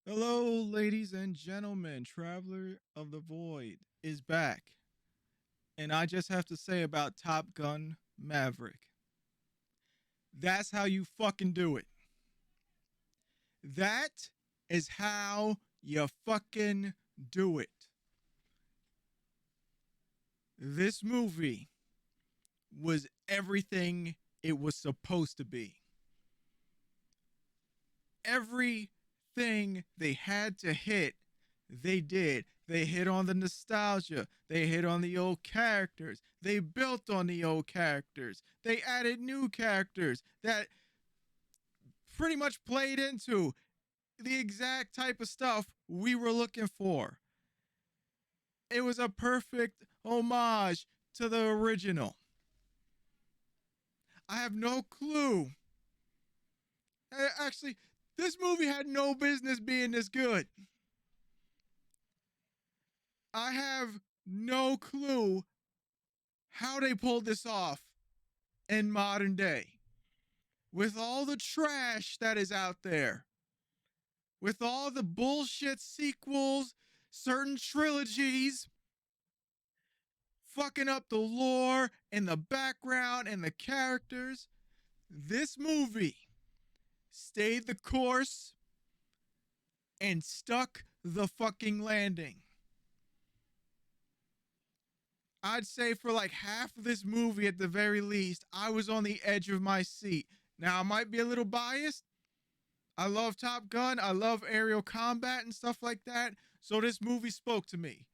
Hello, ladies and gentlemen. Traveler of the Void is back. And I just have to say about Top Gun Maverick. That's how you fucking do it. That is how you fucking do it. This movie was everything it was supposed to be. Everything they had to hit, they did. They hit on the nostalgia. They hit on the old characters. They built on the old characters. They added new characters that pretty much played into the exact type of stuff we were looking for. It was a perfect homage to the original. I have no clue. Actually, this movie had no business being this good. I have no clue how they pulled this off in modern day. With all the trash that is out there, with all the bullshit sequels, certain trilogies, fucking up the lore and the background and the characters, this movie stayed the course and stuck the fucking landing. I'd say for like half of this movie at the very least, I was on the edge of my seat. Now, I might be a little biased. I love Top Gun. I love aerial combat and stuff like that. So this movie spoke to me.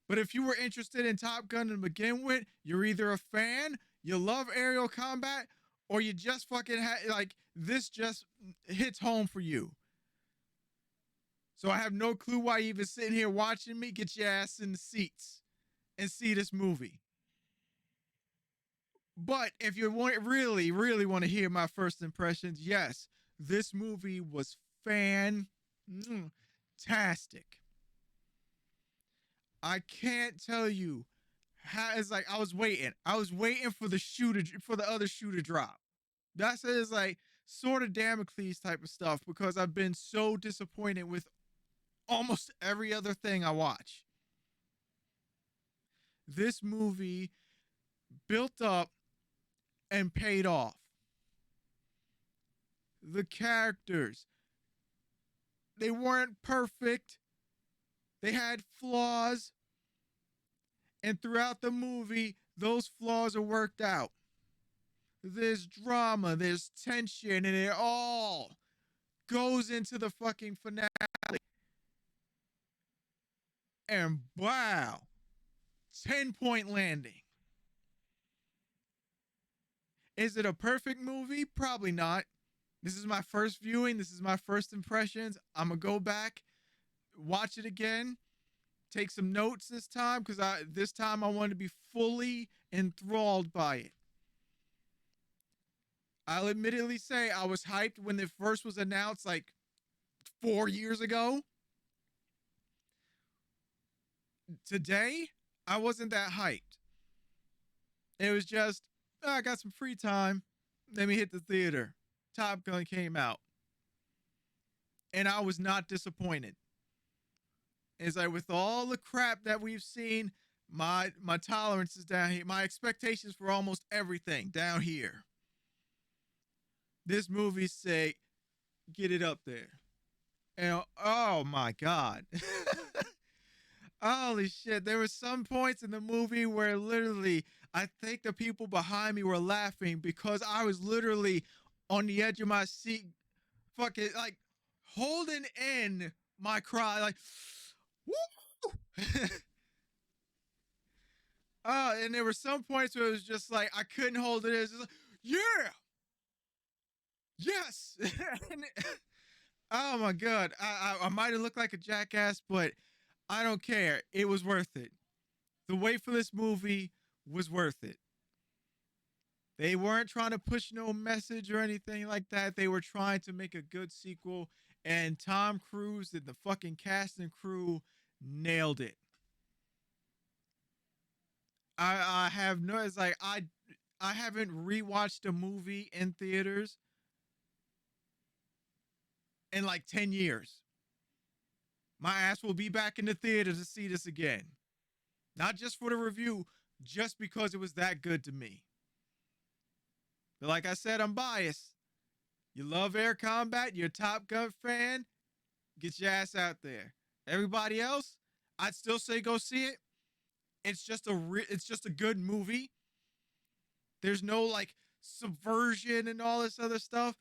But if you were interested in Top Gun to begin with, you're either a fan, you love aerial combat, or you just fucking like this just hits home for you. So I have no clue why you even sitting here watching me. Get your ass in the seats and see this movie. But if you want really, really want to hear my first impressions, yes, this movie was fantastic. I can't tell you how it's like I was waiting. I was waiting for the shooter for the other shoe to drop. That's it's like sort of Damocles type of stuff because I've been so disappointed with almost every other thing I watch. This movie built up and paid off. The characters, they weren't perfect. They had flaws, and throughout the movie, those flaws are worked out. There's drama, there's tension, and it all goes into the fucking finale. And wow, 10-point landing. Is it a perfect movie? Probably not. This is my first viewing. This is my first impressions. I'm going to go back, watch it again, take some notes this time because this time I want to be fully enthralled by it. I'll admittedly say I was hyped when it first was announced like 4 years ago. Today, I wasn't that hyped. It was just, oh, I got some free time. Let me hit the theater. Top Gun came out. And I was not disappointed. It's like with all the crap that we've seen, my tolerance is down here. My expectations for almost everything down here. This movie say, get it up there. And oh my god. Holy shit. There were some points in the movie where literally I think the people behind me were laughing because I was literally on the edge of my seat, fucking like holding in my cry, like, woo! And there were some points where it was just like I couldn't hold it in. It's just like, yeah, yes. Oh my god, I might have looked like a jackass, but I don't care. It was worth it. The wait for this movie was worth it. They weren't trying to push no message or anything like that. They were trying to make a good sequel, and Tom Cruise and the fucking cast and crew nailed it. I have no. It's like I haven't rewatched a movie in theaters in like 10 years. My ass will be back in the theater to see this again. Not just for the review, just because it was that good to me. But like I said, I'm biased. You love air combat, you're a Top Gun fan, get your ass out there. Everybody else, I'd still say go see it. It's just a good movie. There's no like subversion and all this other stuff.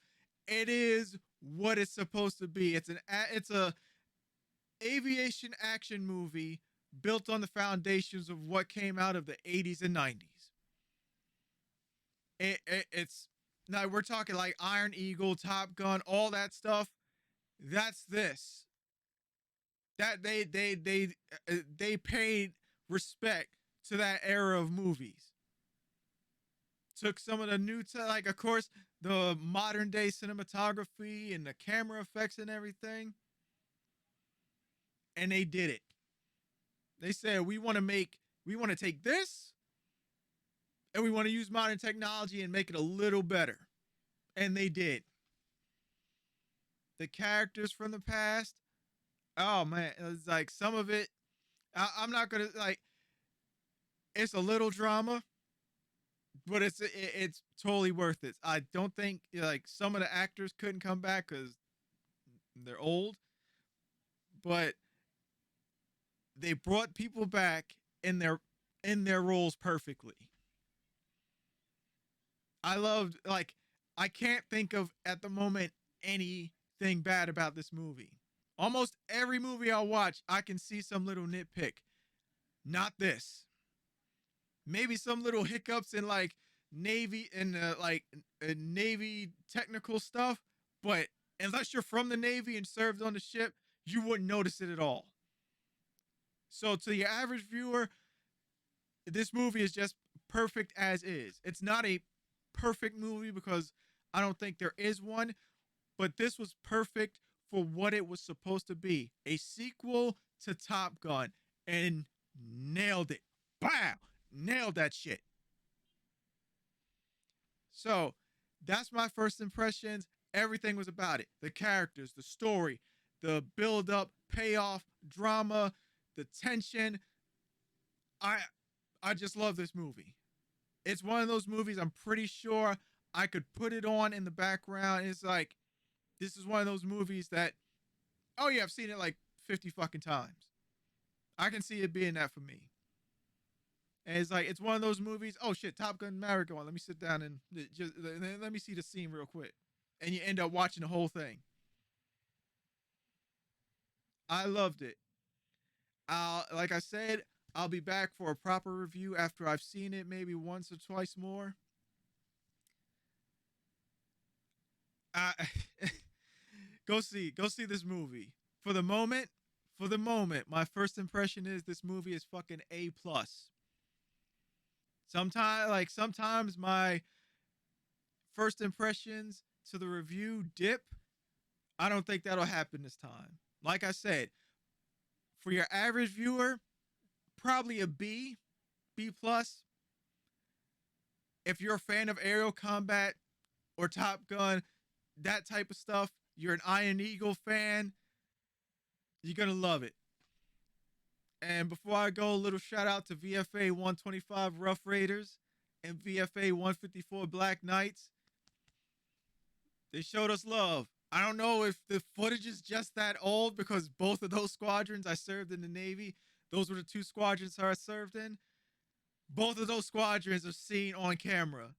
It is what it's supposed to be. It's a aviation action movie built on the foundations of what came out of the 80s and 90s. It's now we're talking like Iron Eagle, Top Gun, all that stuff. That's this. That they paid respect to that era of movies. Took some of the like of course the modern day cinematography and the camera effects and everything, and they did it. They said we want to take this and we want to use modern technology and make it a little better. And they did. The characters from the past, oh man, it's like some of it. I'm not gonna like. It's a little drama, but it's totally worth it. I don't think like some of the actors couldn't come back because they're old, but they brought people back in their roles perfectly. I loved like I can't think of at the moment anything bad about this movie. Almost every movie I watch, I can see some little nitpick. Not this. Maybe some little hiccups in like Navy technical stuff, but unless you're from the Navy and served on the ship, you wouldn't notice it at all. So to your average viewer, this movie is just perfect as is. It's not a perfect movie because I don't think there is one, but this was perfect for what it was supposed to be. A sequel to Top Gun and nailed it. Wow! Nailed that shit. So, that's my first impressions. Everything was about it. The characters, the story, the build up, payoff, drama, the tension. I I just love this movie. It's one of those movies I'm pretty sure I could put it on in the background. It's like this is one of those movies that oh yeah, I've seen it like 50 fucking times. I can see it being that for me. And it's like it's one of those movies. Oh shit, Top Gun Maverick on. Let me sit down and just let me see the scene real quick, and you end up watching the whole thing. I loved it. Like I said, I'll be back for a proper review after I've seen it maybe once or twice more. Uh, go see this movie. For the moment, my first impression is this movie is fucking A plus. Sometimes my first impressions to the review dip. I don't think that'll happen this time. Like I said, for your average viewer, probably a B, B plus. If you're a fan of aerial combat or Top Gun, that type of stuff, you're an Iron Eagle fan, you're gonna love it. And before I go, a little shout out to VFA 125 Rough Raiders and VFA 154 Black Knights. They showed us love. I don't know if the footage is just that old because both of those squadrons I served in the Navy, those were the two squadrons I served in. Both of those squadrons are seen on camera.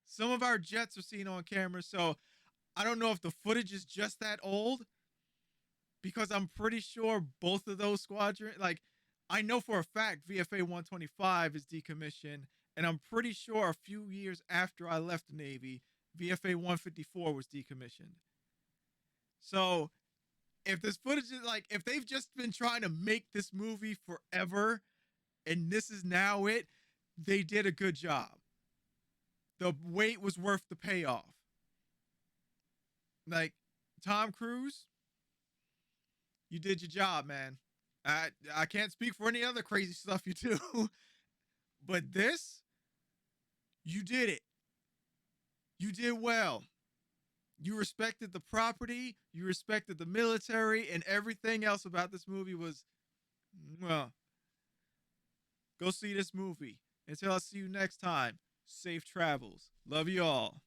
Some of our jets are seen on camera, so I don't know if the footage is just that old because I'm pretty sure both of those squadrons, like, I know for a fact VFA 125 is decommissioned, and I'm pretty sure a few years after I left the Navy, VFA 154 was decommissioned. So if this footage is like, if they've just been trying to make this movie forever and this is now it, they did a good job. The wait was worth the payoff. Like, Tom Cruise, you did your job, man. I can't speak for any other crazy stuff you do, but this, you did it. You did well. You respected the property, you respected the military, and everything else about this movie was, well, go see this movie. Until I see you next time, safe travels. Love you all.